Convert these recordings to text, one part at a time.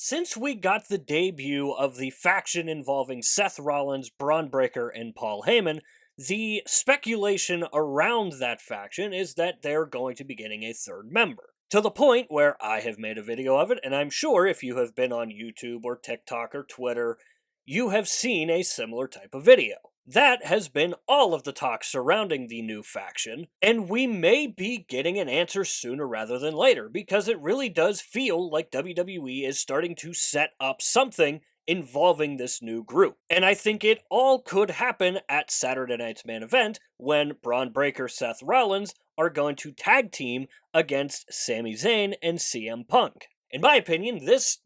Since we got the debut of the faction involving Seth Rollins, Braun Breaker, and Paul Heyman, the speculation around that faction is that they're going to be getting a third member. To the point where I have made a video of it, and I'm sure if you have been on YouTube or TikTok or Twitter, you have seen a similar type of video. That has been all of the talk surrounding the new faction, and we may be getting an answer sooner rather than later, because it really does feel like WWE is starting to set up something involving this new group. And I think it all could happen at Saturday Night's Main Event when Braun Breaker, Seth Rollins are going to tag team against Sami Zayn and CM Punk. In my opinion, this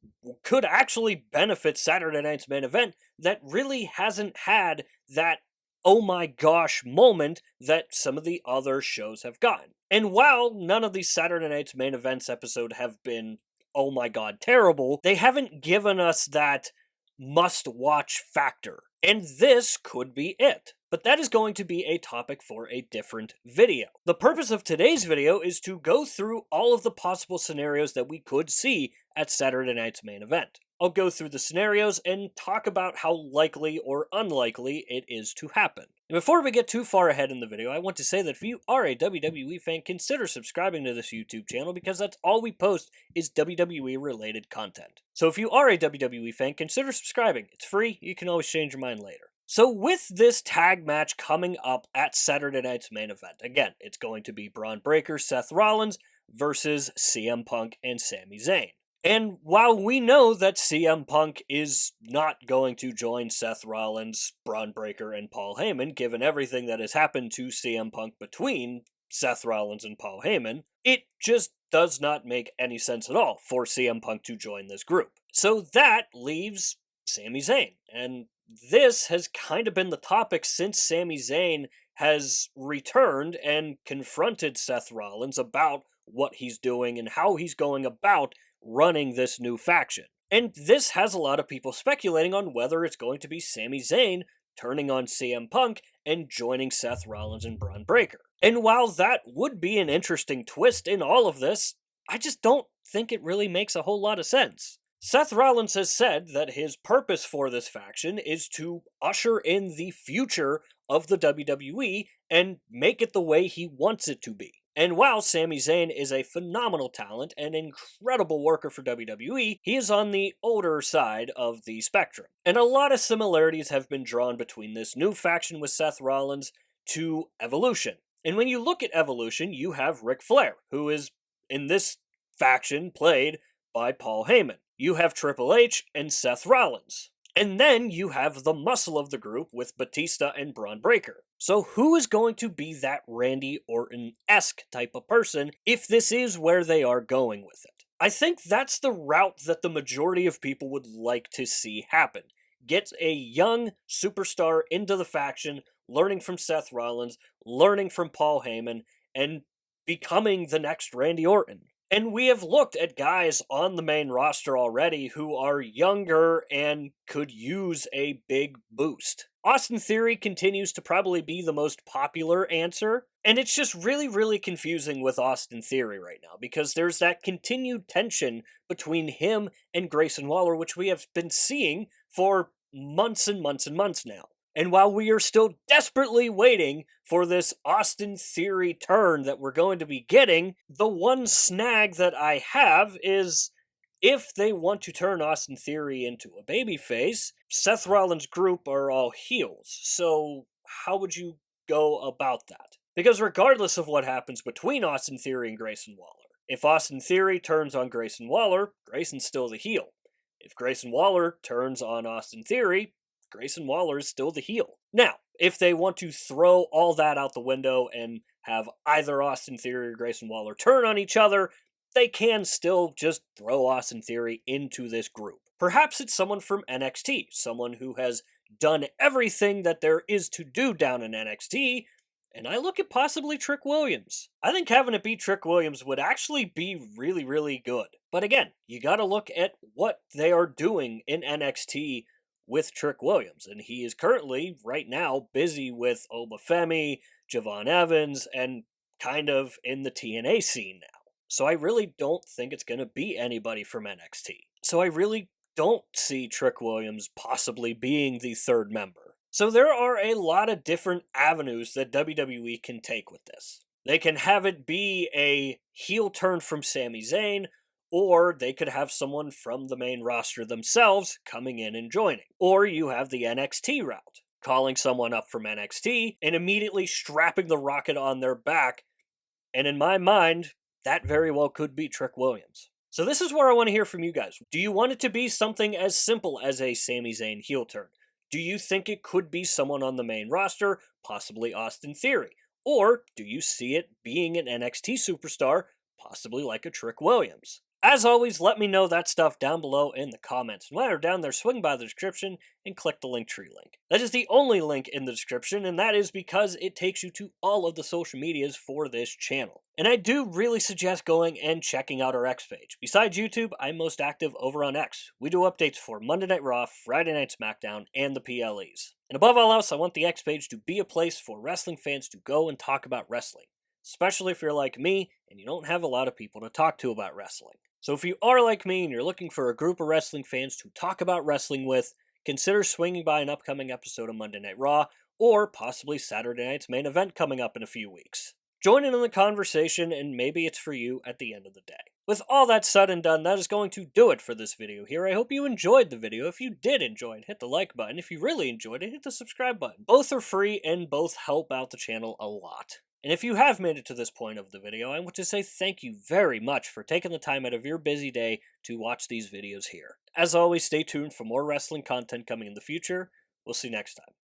could actually benefit Saturday Night's Main Event that really hasn't had that oh my gosh moment that some of the other shows have gotten. And while none of these Saturday Night's Main Events episode have been oh my god terrible, they haven't given us that must watch factor. And this could be it. But that is going to be a topic for a different video. The purpose of today's video is to go through all of the possible scenarios that we could see at Saturday Night's Main Event. I'll go through the scenarios and talk about how likely or unlikely it is to happen. And before we get too far ahead in the video, I want to say that if you are a WWE fan, consider subscribing to this YouTube channel because that's all we post is WWE related content. So if you are a WWE fan, consider subscribing. It's free, you can always change your mind later. So with this tag match coming up at Saturday Night's Main Event, again, it's going to be Braun Breaker, Seth Rollins versus CM Punk and Sami Zayn. And while we know that CM Punk is not going to join Seth Rollins, Braun Breaker, and Paul Heyman, given everything that has happened to CM Punk between Seth Rollins and Paul Heyman, it just does not make any sense at all for CM Punk to join this group. So that leaves Sami Zayn. And this has kind of been the topic since Sami Zayn has returned and confronted Seth Rollins about what he's doing and how he's going about running this new faction. And this has a lot of people speculating on whether it's going to be Sami Zayn turning on CM Punk and joining Seth Rollins and Braun Breaker. And while that would be an interesting twist in all of this, I just don't think it really makes a whole lot of sense. Seth Rollins has said that his purpose for this faction is to usher in the future of the WWE and make it the way he wants it to be. And while Sami Zayn is a phenomenal talent and incredible worker for WWE, he is on the older side of the spectrum. And a lot of similarities have been drawn between this new faction with Seth Rollins to Evolution. And when you look at Evolution, you have Ric Flair, who is in this faction played by Paul Heyman. You have Triple H and Seth Rollins. And then you have the muscle of the group with Batista and Braun Breaker. So who is going to be that Randy Orton-esque type of person if this is where they are going with it? I think that's the route that the majority of people would like to see happen. Get a young superstar into the faction, learning from Seth Rollins, learning from Paul Heyman, and becoming the next Randy Orton. And we have looked at guys on the main roster already who are younger and could use a big boost. Austin Theory continues to probably be the most popular answer, and it's just really confusing with Austin Theory right now because there's that continued tension between him and Grayson Waller, which we have been seeing for months and months and months now. And while we are still desperately waiting for this Austin Theory turn that we're going to be getting, the one snag that I have is if they want to turn Austin Theory into a babyface, Seth Rollins' group are all heels. So how would you go about that? Because regardless of what happens between Austin Theory and Grayson Waller, if Austin Theory turns on Grayson Waller, Grayson's still the heel. If Grayson Waller turns on Austin Theory, Grayson Waller is still the heel. Now, if they want to throw all that out the window and have either Austin Theory or Grayson Waller turn on each other, they can still just throw Austin Theory into this group. Perhaps it's someone from NXT, someone who has done everything that there is to do down in NXT, and I look at possibly Trick Williams. I think having it be Trick Williams would actually be really good. But again, you gotta look at what they are doing in NXT with Trick Williams, and he is currently, right now, busy with Obafemi, Javon Evans, and kind of in the TNA scene now. So I really don't think it's going to be anybody from NXT. So I really don't see Trick Williams possibly being the third member. So there are a lot of different avenues that WWE can take with this. They can have it be a heel turn from Sami Zayn, or they could have someone from the main roster themselves coming in and joining. Or you have the NXT route, calling someone up from NXT and immediately strapping the rocket on their back. And in my mind, that very well could be Trick Williams. So this is where I want to hear from you guys. Do you want it to be something as simple as a Sami Zayn heel turn? Do you think it could be someone on the main roster, possibly Austin Theory? Or do you see it being an NXT superstar, possibly like a Trick Williams? As always, let me know that stuff down below in the comments. And while you're down there, swing by the description and click the Linktree link. That is the only link in the description, and that is because it takes you to all of the social medias for this channel. And I do really suggest going and checking out our X page. Besides YouTube, I'm most active over on X. We do updates for Monday Night Raw, Friday Night SmackDown, and the PLEs. And above all else, I want the X page to be a place for wrestling fans to go and talk about wrestling. Especially if you're like me and you don't have a lot of people to talk to about wrestling. So if you are like me and you're looking for a group of wrestling fans to talk about wrestling with, consider swinging by an upcoming episode of Monday Night Raw, or possibly Saturday night's main event coming up in a few weeks. Join in the conversation, and maybe it's for you at the end of the day. With all that said and done, that is going to do it for this video here. I hope you enjoyed the video. If you did enjoy it, hit the like button. If you really enjoyed it, hit the subscribe button. Both are free and both help out the channel a lot. And if you have made it to this point of the video, I want to say thank you very much for taking the time out of your busy day to watch these videos here. As always, stay tuned for more wrestling content coming in the future. We'll see you next time.